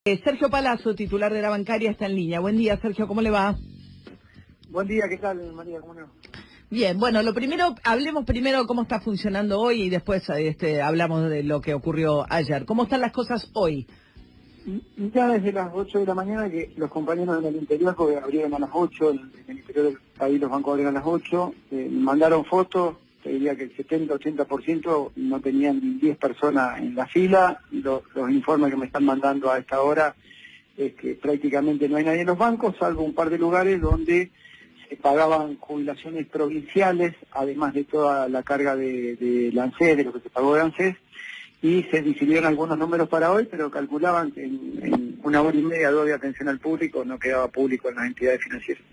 Sergio Palazzo, titular de la bancaria, está en línea. Buen día, Sergio, ¿cómo le va? Buen día, ¿qué tal, María? ¿Cómo le va? Bien, bueno, hablemos primero cómo está funcionando hoy y después hablamos de lo que ocurrió ayer. ¿Cómo están las cosas hoy? Ya desde las 8 de la mañana que los compañeros del interior, porque abrieron a las 8, en el interior del país los bancos abrieron a las 8, mandaron fotos, te diría que el 70-80% no tenían ni 10 personas en la fila, y los informes que me están mandando a esta hora es que prácticamente no hay nadie en los bancos, salvo un par de lugares donde se pagaban jubilaciones provinciales, además de toda la carga de la ANSES, de lo que se pagó de ANSES, y se decidieron algunos números para hoy, pero calculaban que en una hora y media, 2 de atención al público, no quedaba público en las entidades financieras.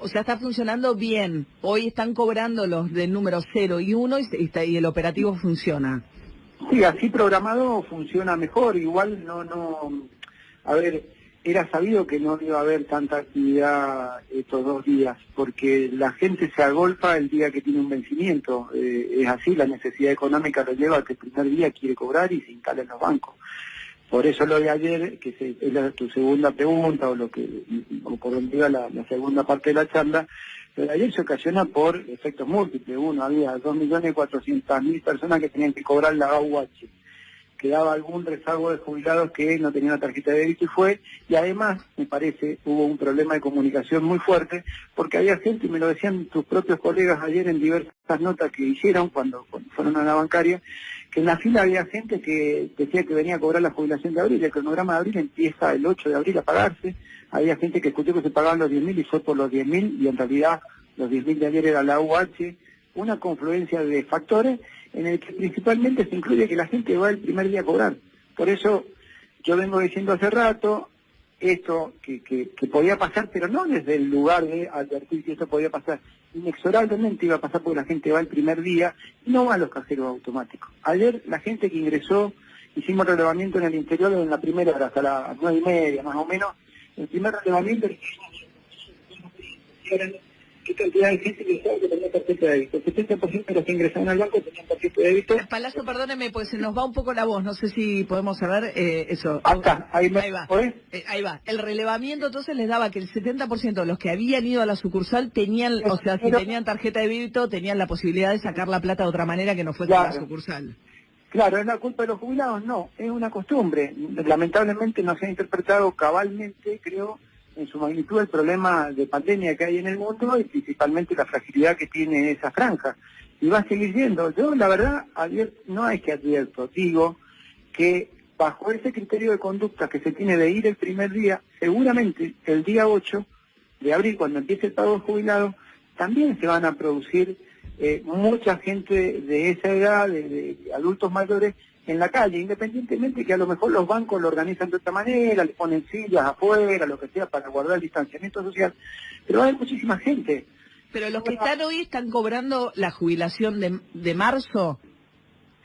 O sea, está funcionando bien. Hoy están cobrando los del número 0 y 1 y el operativo funciona. Sí, así programado funciona mejor, igual a ver, era sabido que no iba a haber tanta actividad estos 2 días, porque la gente se agolpa el día que tiene un vencimiento, es así, la necesidad económica lo lleva a que el primer día quiere cobrar y se instala en los bancos. Por eso lo de ayer, que es tu segunda pregunta, o por donde iba la segunda parte de la charla, lo de ayer se ocasiona por efectos múltiples. Uno, había 2.400.000 personas que tenían que cobrar la AUH. Quedaba algún rezago de jubilados que no tenían una tarjeta de débito y además, me parece, hubo un problema de comunicación muy fuerte, porque había gente, y me lo decían tus propios colegas ayer en diversas notas que hicieron cuando fueron a la bancaria, que en la fila había gente que decía que venía a cobrar la jubilación de abril, el cronograma de abril empieza el 8 de abril a pagarse, había gente que escuchó que se pagaban los 10.000 y fue por los 10.000 y en realidad los 10.000 de ayer era la UH, una confluencia de factores en el que principalmente se incluye que la gente va el primer día a cobrar. Por eso yo vengo diciendo hace rato esto que podía pasar, pero no desde el lugar de advertir que esto podía pasar. Inexorablemente iba a pasar porque la gente va el primer día y no va a los cajeros automáticos. Ayer la gente que ingresó, hicimos relevamiento en el interior en la primera hora, hasta las 9:30 más o menos, el primer relevamiento ¿qué cantidad de gente que sabe que tenía tarjeta de débito? El 70% de los que ingresaban al banco tenían tarjeta de débito. Palazzo, perdóneme, pues se nos va un poco la voz, no sé si podemos saber eso. Acá, ahí va. Ahí va. El relevamiento entonces les daba que el 70% de los que habían ido a la sucursal tenían, o sea, si tenían tarjeta de débito, tenían la posibilidad de sacar la plata de otra manera que no fuese a la sucursal. Claro, ¿es la culpa de los jubilados? No, es una costumbre. Lamentablemente no se ha interpretado cabalmente, creo, en su magnitud el problema de pandemia que hay en el mundo y principalmente la fragilidad que tiene esa franja. Y va a seguir siendo. Yo, la verdad, no es que advierto, digo que bajo ese criterio de conducta que se tiene de ir el primer día, seguramente el día 8 de abril, cuando empiece el pago de jubilados, también se van a producir mucha gente de esa edad, de adultos mayores, en la calle, independientemente que a lo mejor los bancos lo organizan de otra manera, le ponen sillas afuera, lo que sea, para guardar el distanciamiento social, pero hay muchísima gente. Pero los que están hoy están cobrando la jubilación de marzo.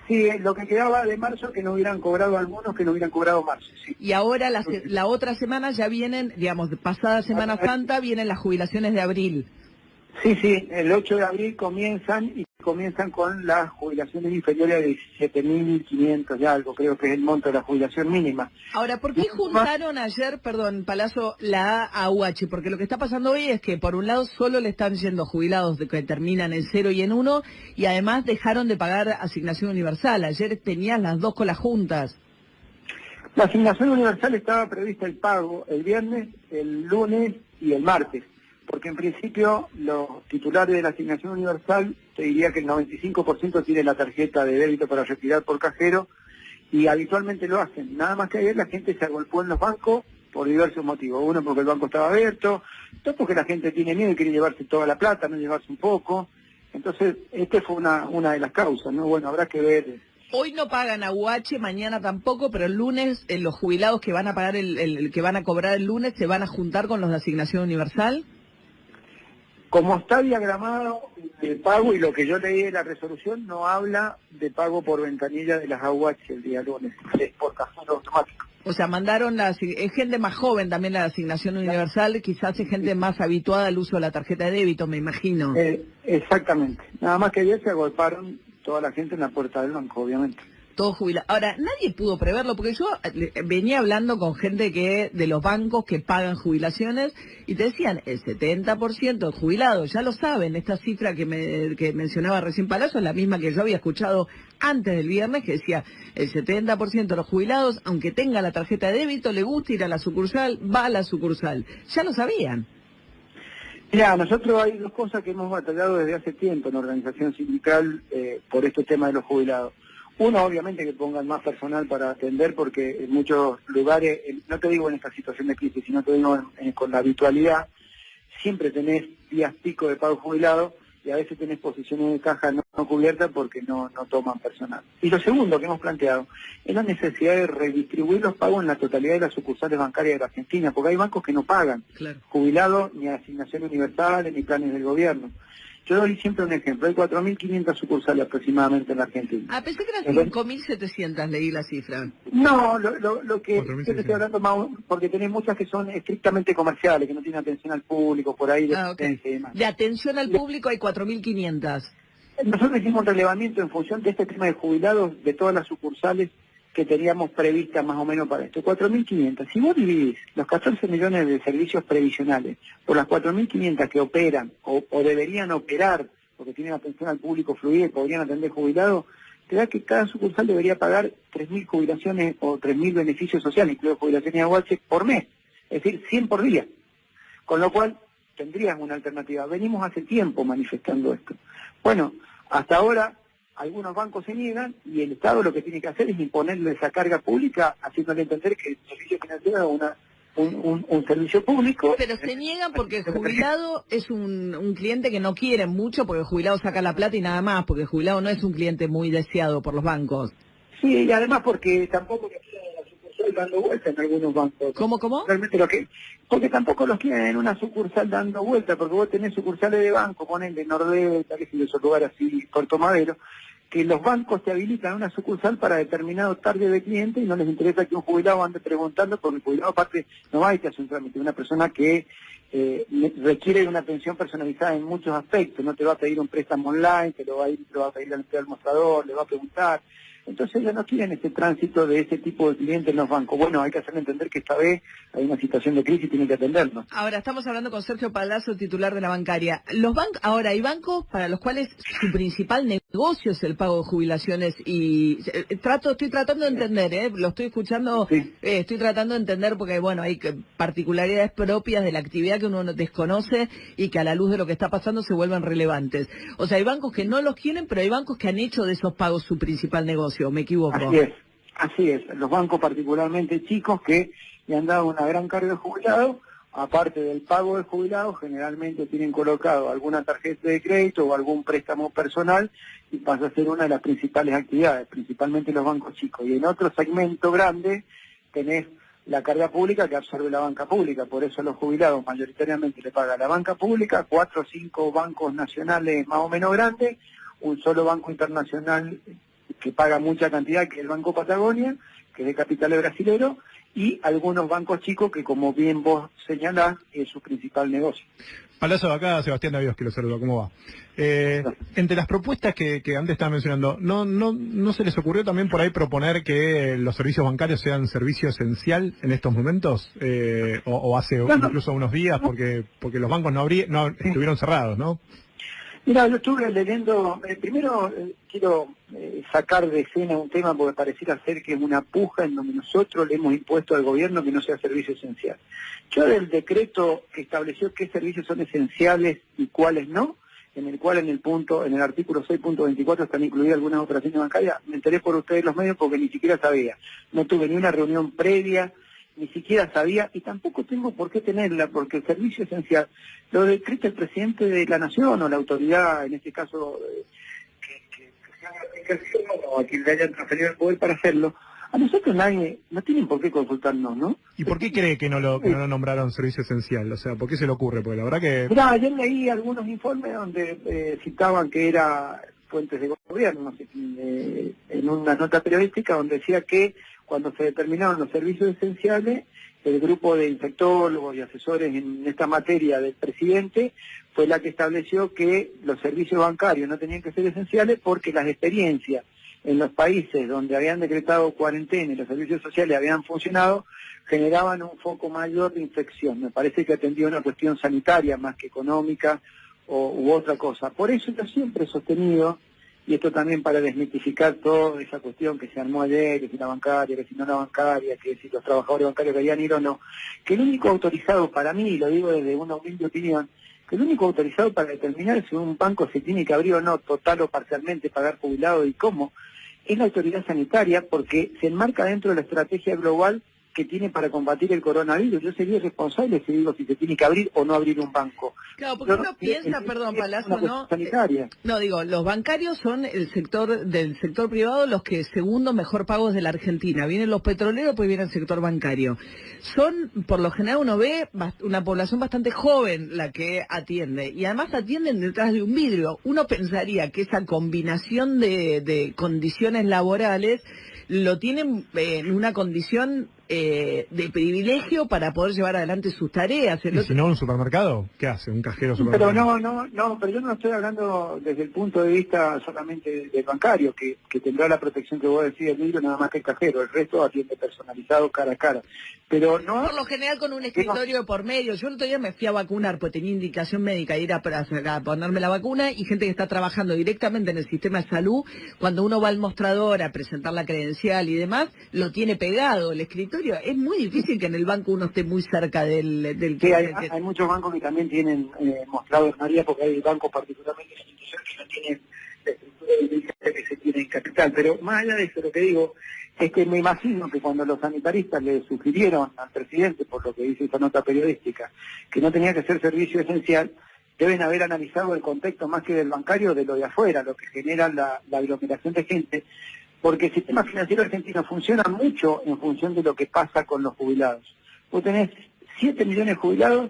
Sí, lo que quedaba de marzo que no hubieran cobrado algunos, que no hubieran cobrado marzo, sí. Y ahora la otra semana ya vienen, digamos, pasada Semana Santa, vienen las jubilaciones de abril. Sí, el 8 de abril comienzan con las jubilaciones inferiores a 17.500 y algo, creo que es el monto de la jubilación mínima. Ahora, ¿por qué juntaron ayer, perdón, Palazzo, la AUH? Porque lo que está pasando hoy es que, por un lado, solo le están yendo jubilados de que terminan en 0 y en 1, y además dejaron de pagar asignación universal. Ayer tenían las dos colas juntas. La asignación universal estaba prevista el pago el viernes, el lunes y el martes. Porque en principio los titulares de la asignación universal, te diría que el 95% tiene la tarjeta de débito para retirar por cajero y habitualmente lo hacen. Nada más que ayer la gente se agolpó en los bancos por diversos motivos. Uno porque el banco estaba abierto, dos porque la gente tiene miedo y quiere llevarse toda la plata, no llevarse un poco. Entonces, esta fue una de las causas, ¿no? Bueno, habrá que ver. Hoy no pagan AUH, mañana tampoco, pero el lunes los jubilados que van a pagar que van a cobrar el lunes se van a juntar con los de asignación universal. Como está diagramado el pago y lo que yo leí de la resolución, no habla de pago por ventanilla de las AUH el día lunes, es por cajero automático. O sea, mandaron es gente más joven también la asignación universal, quizás es gente más habituada al uso de la tarjeta de débito, me imagino. Exactamente. Nada más que ayer se agolparon toda la gente en la puerta del banco, obviamente. Todo jubilado. Ahora, nadie pudo preverlo, porque yo venía hablando con gente de los bancos que pagan jubilaciones, y te decían, el 70% de jubilados, ya lo saben, esta cifra que mencionaba recién Palazzo es la misma que yo había escuchado antes del viernes, que decía, el 70% de los jubilados, aunque tenga la tarjeta de débito, le gusta ir a la sucursal, va a la sucursal. Ya lo sabían. Mira, nosotros hay dos cosas que hemos batallado desde hace tiempo en la organización sindical por este tema de los jubilados. Uno, obviamente, que pongan más personal para atender, porque en muchos lugares, no te digo en esta situación de crisis, sino te digo con la habitualidad, siempre tenés días pico de pago jubilado y a veces tenés posiciones de caja no cubiertas porque no toman personal. Y lo segundo que hemos planteado es la necesidad de redistribuir los pagos en la totalidad de las sucursales bancarias de la Argentina, porque hay bancos que no pagan jubilados, ni asignaciones universales, ni planes del gobierno. Yo doy siempre un ejemplo, hay 4.500 sucursales aproximadamente en la Argentina. Ah, pensé que eran 5.700, leí la cifra. No, lo que yo te estoy hablando más, porque tenés muchas que son estrictamente comerciales, que no tienen atención al público, por ahí okay. Y demás. De atención al público hay 4.500. Nosotros hicimos un relevamiento en función de este tema de jubilados de todas las sucursales que teníamos previstas más o menos para esto, 4.500. Si vos dividís los 14 millones de servicios previsionales por las 4.500 que operan o deberían operar, porque tienen atención al público fluida y podrían atender jubilados, te da que cada sucursal debería pagar 3.000 jubilaciones o 3.000 beneficios sociales, incluidos jubilaciones y aguaches, por mes, es decir, 100 por día. Con lo cual, tendrías una alternativa. Venimos hace tiempo manifestando esto. Bueno, hasta ahora algunos bancos se niegan y el Estado lo que tiene que hacer es imponerle esa carga pública, haciéndole entender que el servicio financiero es un servicio público. Pero se niegan porque el jubilado es un cliente que no quieren mucho, porque el jubilado saca la plata y nada más, porque el jubilado no es un cliente muy deseado por los bancos. Sí, y además porque tampoco los quieren en la sucursal dando vueltas en algunos bancos. ¿Cómo? Realmente porque tampoco los quieren en una sucursal dando vueltas, porque vos tenés sucursales de banco, ponele Nordesta, que es de esos lugares así, Puerto Madero, que los bancos te habilitan una sucursal para determinado target de cliente y no les interesa que un jubilado ande preguntando, porque el jubilado aparte no va y te hace un trámite, una persona que requiere de una atención personalizada en muchos aspectos, no te va a pedir un préstamo online, te lo va a pedir al mostrador, le va a preguntar. Entonces ellos no quieren ese tránsito de ese tipo de clientes en los bancos. Bueno, hay que hacerle entender que esta vez hay una situación de crisis y tienen que atendernos. Ahora, estamos hablando con Sergio Palazzo, titular de la bancaria. Ahora, hay bancos para los cuales su principal negocio es el pago de jubilaciones y estoy tratando de entender, lo estoy escuchando, sí. Estoy tratando de entender porque, bueno, hay particularidades propias de la actividad que uno no desconoce y que a la luz de lo que está pasando se vuelven relevantes. O sea, hay bancos que no los quieren, pero hay bancos que han hecho de esos pagos su principal negocio. ¿Me equivoco? Así es. Los bancos particularmente chicos que le han dado una gran carga de jubilados, aparte del pago de jubilados, generalmente tienen colocado alguna tarjeta de crédito o algún préstamo personal y pasa a ser una de las principales actividades, principalmente los bancos chicos. Y en otro segmento grande tenés la carga pública que absorbe la banca pública, por eso los jubilados mayoritariamente le paga la banca pública, 4 o 5 bancos nacionales más o menos grandes, un solo banco internacional que paga mucha cantidad, que es el Banco Patagonia, que es de capitales brasilero, y algunos bancos chicos que, como bien vos señalás, es su principal negocio. Palazzo, acá Sebastián Navíos, que lo saludo, ¿cómo va? Entre las propuestas que antes estaba mencionando, ¿no se les ocurrió también por ahí proponer que los servicios bancarios sean servicio esencial en estos momentos? O hace incluso unos días, porque los bancos no estuvieron cerrados, ¿no? Mira, yo estuve leyendo, primero quiero sacar de escena un tema porque pareciera ser que es una puja en donde nosotros le hemos impuesto al gobierno que no sea servicio esencial. Yo del decreto que estableció qué servicios son esenciales y cuáles no, en el cual en el artículo 6.24 están incluidas algunas operaciones bancarias, me enteré por ustedes los medios porque ni siquiera sabía. No tuve ni una reunión previa, ni siquiera sabía, y tampoco tengo por qué tenerla, porque el servicio esencial lo decreta el presidente de la Nación o la autoridad, en este caso, o a quien le hayan transferido el poder para hacerlo. A nosotros no tienen por qué consultarnos, ¿no? ¿Y por qué cree que no lo nombraron servicio esencial? O sea, ¿por qué se le ocurre? Porque la verdad que... Mirá, ayer leí algunos informes donde citaban que era fuentes de gobierno, no sé, en una nota periodística donde decía que cuando se determinaron los servicios esenciales, el grupo de infectólogos y asesores en esta materia del presidente fue la que estableció que los servicios bancarios no tenían que ser esenciales porque las experiencias en los países donde habían decretado cuarentena y los servicios sociales habían funcionado, generaban un foco mayor de infección. Me parece que atendía una cuestión sanitaria más que económica u otra cosa. Por eso yo siempre he sostenido, y esto también para desmitificar toda esa cuestión que se armó ayer, que si la bancaria, que si no la bancaria, que si los trabajadores bancarios querían ir o no, que el único autorizado para mí, y lo digo desde una humilde opinión, que el único autorizado para determinar si un banco se tiene que abrir o no, total o parcialmente, pagar jubilado y cómo, es la autoridad sanitaria, porque se enmarca dentro de la estrategia global que tiene para combatir el coronavirus. Yo sería responsable si digo si se tiene que abrir o no abrir un banco. Claro, porque uno piensa, perdón, Palazzo, ¿no? Sanitaria. No, digo, los bancarios son el sector del sector privado los que segundo mejor pagos de la Argentina. Vienen los petroleros, pues viene el sector bancario. Son, por lo general uno ve, una población bastante joven la que atiende. Y además atienden detrás de un vidrio. Uno pensaría que esa combinación de condiciones laborales lo tienen en una condición de privilegio para poder llevar adelante sus tareas. ¿Y si no un supermercado? ¿Qué hace? ¿Un cajero supermercado? Pero pero yo no estoy hablando desde el punto de vista solamente del bancario, que tendrá la protección que vos decís del vidrio nada más que el cajero, el resto atiende personalizado cara a cara. Pero no... Por lo general con un escritorio por medio. Yo el otro día me fui a vacunar, pues tenía indicación médica de ir a ponerme la vacuna, y gente que está trabajando directamente en el sistema de salud, cuando uno va al mostrador a presentar la credencial y demás, lo tiene pegado el escritorio. Es muy difícil que en el banco uno esté muy cerca del sí, hay muchos bancos que también tienen mostradores, María, porque hay bancos particularmente en instituciones que no tienen la estructura de que se tiene en capital. Pero más allá de eso, lo que digo es que me imagino que cuando los sanitaristas le sugirieron al presidente, por lo que dice esa nota periodística, que no tenía que ser servicio esencial, deben haber analizado el contexto más que del bancario, de lo de afuera, lo que genera la aglomeración de gente, porque el sistema financiero argentino funciona mucho en función de lo que pasa con los jubilados. Vos tenés 7 millones de jubilados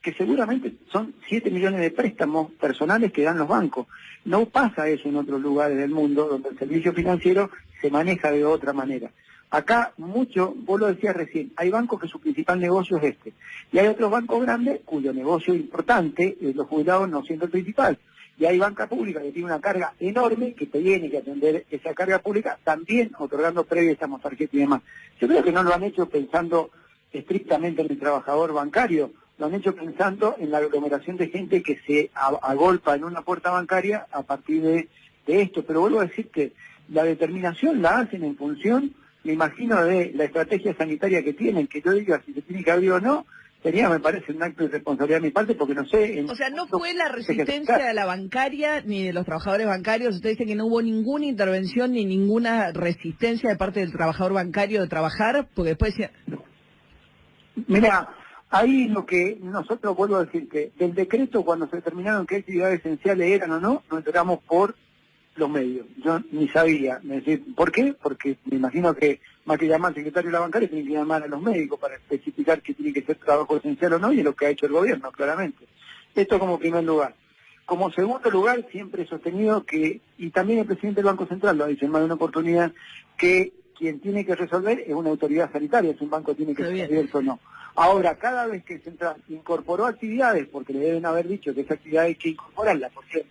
que seguramente son 7 millones de préstamos personales que dan los bancos. No pasa eso en otros lugares del mundo donde el servicio financiero se maneja de otra manera. Acá mucho, vos lo decías recién, hay bancos que su principal negocio es este. Y hay otros bancos grandes cuyo negocio importante es los jubilados no siendo el principal. Y hay banca pública que tiene una carga enorme que tiene que atender esa carga pública, también otorgando préstamos, tarjetas y demás. Yo creo que no lo han hecho pensando estrictamente en el trabajador bancario, lo han hecho pensando en la aglomeración de gente que se agolpa en una puerta bancaria a partir de esto. Pero vuelvo a decir que la determinación la hacen en función, me imagino, de la estrategia sanitaria que tienen, que yo diga si se tiene que abrir o no, sería, me parece, un acto de responsabilidad de mi parte, porque no sé... O sea, no fue la resistencia de la bancaria ni de los trabajadores bancarios. Usted dice que no hubo ninguna intervención ni ninguna resistencia de parte del trabajador bancario de trabajar, porque después decía... Mira, ahí lo que nosotros, vuelvo a decir, que del decreto, cuando se determinaron qué actividades esenciales eran o no, nos enteramos por los medios. Yo ni sabía. ¿Por qué? Porque me imagino que más que llamar al secretario de la bancaria, tienen que llamar a los médicos para especificar que tiene que ser trabajo esencial o no, y es lo que ha hecho el gobierno, claramente. Esto como primer lugar. Como segundo lugar, siempre he sostenido que, y también el presidente del Banco Central lo ha dicho en más de una oportunidad, que quien tiene que resolver es una autoridad sanitaria, si un banco tiene que ser abierto o no. Ahora, cada vez que el Central incorporó actividades, porque le deben haber dicho que esa actividad hay que incorporarla, porque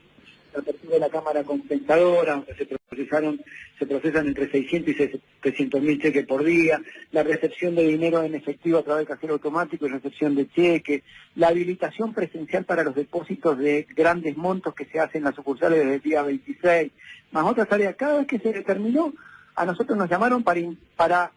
la apertura de la cámara compensadora, donde se procesan entre 600 y 700 mil cheques por día, la recepción de dinero en efectivo a través del cajero automático y recepción de cheques, la habilitación presencial para los depósitos de grandes montos que se hacen en las sucursales desde el día 26, más otras tareas. Cada vez que se determinó, a nosotros nos llamaron para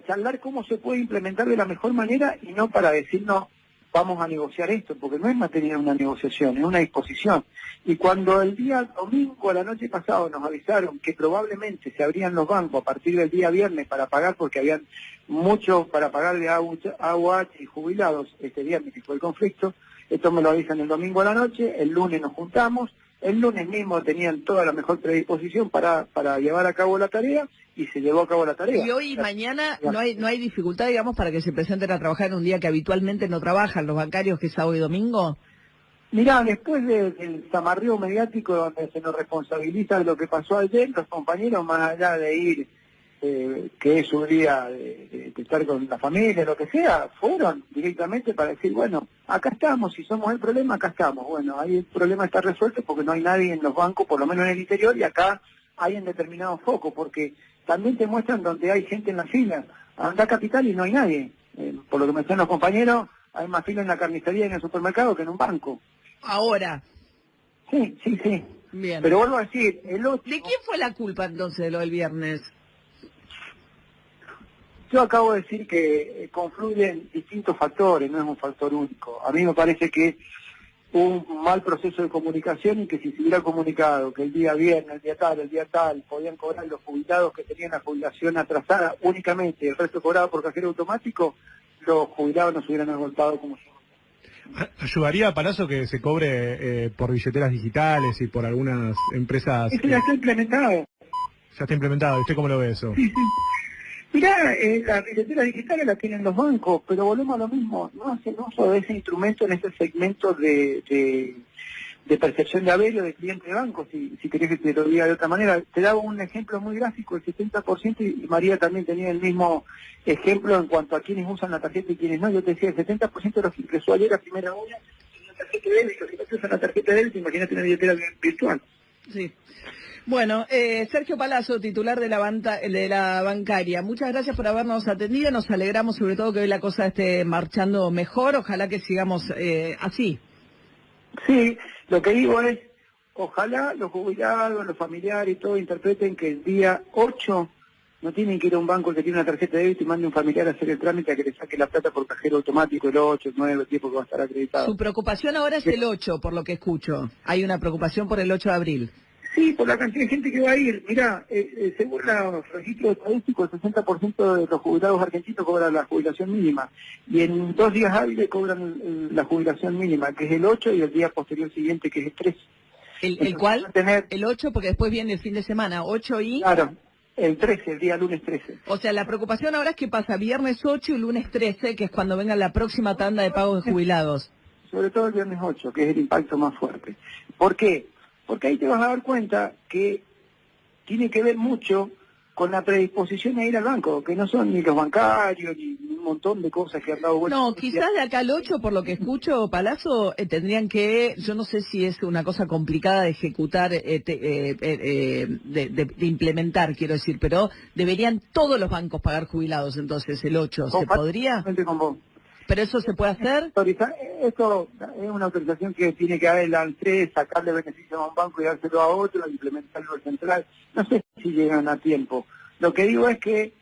charlar cómo se puede implementar de la mejor manera y no para decirnos vamos a negociar esto, porque no es materia de una negociación, es una disposición. Y cuando el día domingo a la noche pasado nos avisaron que probablemente se abrían los bancos a partir del día viernes para pagar, porque habían mucho para pagar de AUH y jubilados este viernes que fue el conflicto, esto me lo avisan el domingo a la noche, el lunes nos juntamos, el lunes mismo tenían toda la mejor predisposición para llevar a cabo la tarea, y se llevó a cabo la tarea. Y hoy y mañana no hay dificultad, digamos, para que se presenten a trabajar en un día que habitualmente no trabajan los bancarios, que es sábado y domingo. Mirá, después del zamarreo mediático donde se nos responsabiliza de lo que pasó ayer, los compañeros, más allá de ir, que es su día de estar con la familia, lo que sea, fueron directamente para decir, bueno, acá estamos, si somos el problema, acá estamos. Bueno, ahí el problema está resuelto porque no hay nadie en los bancos, por lo menos en el interior, y acá hay en determinados focos, porque también te muestran donde hay gente en la fila. Anda a Capital y no hay nadie. Por lo que me dicen los compañeros, hay más fila en la carnicería y en el supermercado que en un banco. Ahora. Sí. Bien. Pero vuelvo a decir, el 8... ¿De quién fue la culpa entonces de lo del viernes? Yo acabo de decir que confluyen distintos factores, no es un factor único. A mí me parece que hubo un mal proceso de comunicación y que si se hubiera comunicado que el día viernes, el día tal, podían cobrar los jubilados que tenían la jubilación atrasada únicamente, el resto cobrado por cajero automático, los jubilados no se hubieran agotado como son. ¿Ayudaría a Palazzo que se cobre por billeteras digitales y por algunas empresas? Eso ya está implementado. Ya está implementado. ¿Usted cómo lo ve eso? Mirá, las billeteras digitales las tienen los bancos, pero volvemos a lo mismo. No hacen uso de ese instrumento en ese segmento de percepción de haber o de cliente de banco, si querés que te lo diga de otra manera. Te daba un ejemplo muy gráfico, el 70%, y María también tenía el mismo ejemplo en cuanto a quienes usan la tarjeta y quienes no. Yo te decía, el 70% de los que ingresó ayer a primera hora en la tarjeta de débito. Si no te usan la tarjeta de débito, imagínate una billetera virtual. Sí. Bueno, Sergio Palazzo, titular de la bancaria, muchas gracias por habernos atendido, nos alegramos sobre todo que hoy la cosa esté marchando mejor, ojalá que sigamos así. Sí, lo que digo es, ojalá los jubilados, los familiares y todo interpreten que el día 8 no tienen que ir a un banco que tiene una tarjeta de débito y mande un familiar a hacer el trámite a que le saque la plata por cajero automático el 8, el 9, el tiempo que va a estar acreditado. Su preocupación ahora es el 8, por lo que escucho. Hay una preocupación por el 8 de abril. Sí, por la cantidad de gente que va a ir. Mirá, según los registros estadísticos, el 60% de los jubilados argentinos cobran la jubilación mínima. Y en 2 días hábiles cobran la jubilación mínima, que es el 8, y el día posterior siguiente, que es el 3. ¿El cuál? El 8, porque después viene el fin de semana. 8 y... Claro, el 13, el día lunes 13. O sea, la preocupación ahora es que pasa viernes 8 y lunes 13, que es cuando venga la próxima tanda de pagos de jubilados. Sobre todo el viernes 8, que es el impacto más fuerte. ¿Por qué? Porque ahí te vas a dar cuenta que tiene que ver mucho con la predisposición a ir al banco, que no son ni los bancarios, ni un montón de cosas que han dado vueltas. No, quizás de acá al 8, por lo que escucho, Palazzo, tendrían que, yo no sé si es una cosa complicada de ejecutar, de implementar, quiero decir, pero deberían todos los bancos pagar jubilados, entonces, el 8, ¿se podría? Con vos. ¿Pero eso se puede hacer? Esto es una autorización que tiene que dar el ANSES, sacarle beneficio a un banco y dárselo a otro, implementarlo al central. No sé si llegan a tiempo. Lo que digo es que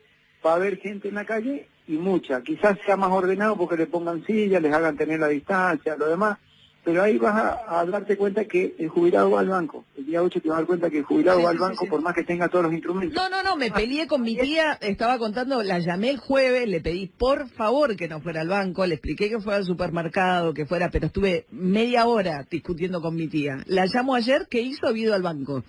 va a haber gente en la calle y mucha. Quizás sea más ordenado porque le pongan sillas, les hagan tener la distancia, lo demás. Pero ahí vas a darte cuenta que el jubilado va al banco. El día 8 te vas a dar cuenta que el jubilado va al banco por más que tenga todos los instrumentos. No, me peleé con mi tía, estaba contando, la llamé el jueves, le pedí por favor que no fuera al banco, le expliqué que fuera al supermercado, que fuera, pero estuve media hora discutiendo con mi tía. La llamo ayer, ¿qué hizo? Había ido al banco.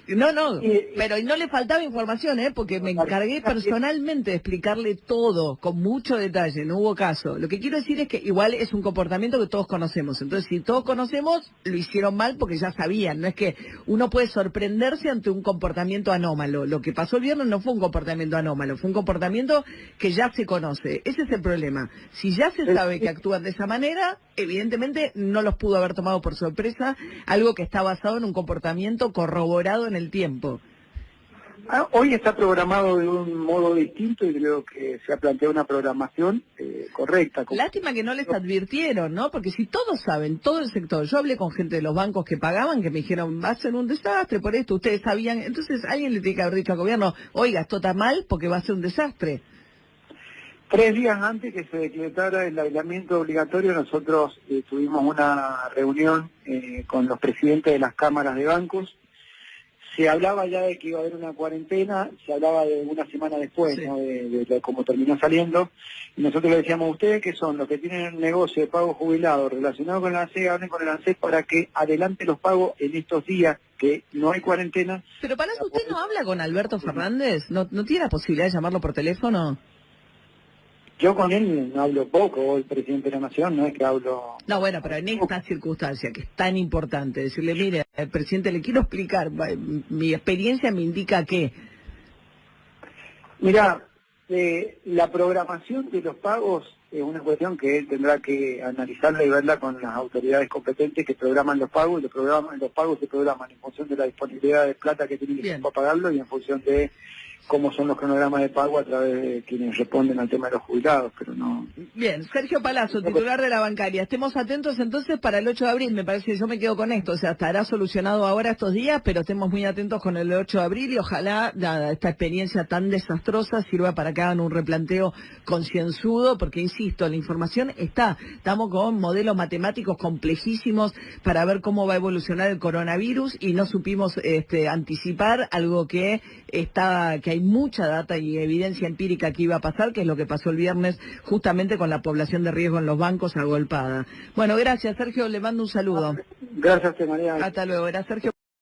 No, pero no le faltaba información, porque me encargué personalmente de explicarle todo, con mucho detalle, no hubo caso. Lo que quiero decir es que igual es un comportamiento que todos conocemos. Entonces, si todos conocemos, lo hicieron mal porque ya sabían. No es que uno puede sorprenderse ante un comportamiento anómalo. Lo que pasó el viernes no fue un comportamiento anómalo, fue un comportamiento que ya se conoce. Ese es el problema. Si ya se sabe que actúan de esa manera, evidentemente no los pudo haber tomado por sorpresa, algo que está basado en un comportamiento corroborado en el tiempo. Hoy está programado de un modo distinto y creo que se ha planteado una programación correcta. Lástima que no les advirtieron, ¿no? Porque si todos saben, todo el sector, yo hablé con gente de los bancos que pagaban, que me dijeron, va a ser un desastre por esto, ustedes sabían, entonces alguien le tiene que haber dicho al gobierno, oiga, esto está mal porque va a ser un desastre. 3 días antes que se decretara el aislamiento obligatorio, nosotros tuvimos una reunión con los presidentes de las cámaras de bancos. Se hablaba ya de que iba a haber una cuarentena, se hablaba de una semana después, sí, ¿no? de cómo terminó saliendo, y nosotros le decíamos a ustedes que son los que tienen el negocio de pago jubilado relacionado con el ANSES, hablen con el ANSES para que adelante los pagos en estos días que no hay cuarentena. Pero para eso usted no habla con Alberto Fernández, ¿no tiene la posibilidad de llamarlo por teléfono? Yo con él no hablo poco, el presidente de la Nación, no es que hablo... No, bueno, pero en esta circunstancia que es tan importante, decirle, mire, al presidente le quiero explicar, mi experiencia me indica que... Mirá, La programación de los pagos es una cuestión que él tendrá que analizarla y verla con las autoridades competentes que programan los pagos, y los pagos se programan en función de la disponibilidad de plata que tienen que para pagarlo y en función de cómo son los cronogramas de pago a través de quienes responden al tema de los jubilados, pero no... Bien, Sergio Palazzo, titular de la bancaria. Estemos atentos entonces para el 8 de abril, me parece que yo me quedo con esto, o sea, estará solucionado ahora estos días, pero estemos muy atentos con el 8 de abril y ojalá esta experiencia tan desastrosa sirva para que hagan un replanteo concienzudo, porque insisto, la información estamos con modelos matemáticos complejísimos para ver cómo va a evolucionar el coronavirus y no supimos anticipar algo que hay mucha data y evidencia empírica que iba a pasar, que es lo que pasó el viernes justamente con la población de riesgo en los bancos agolpada. Bueno, gracias Sergio, le mando un saludo. Gracias, María. Hasta luego, era Sergio.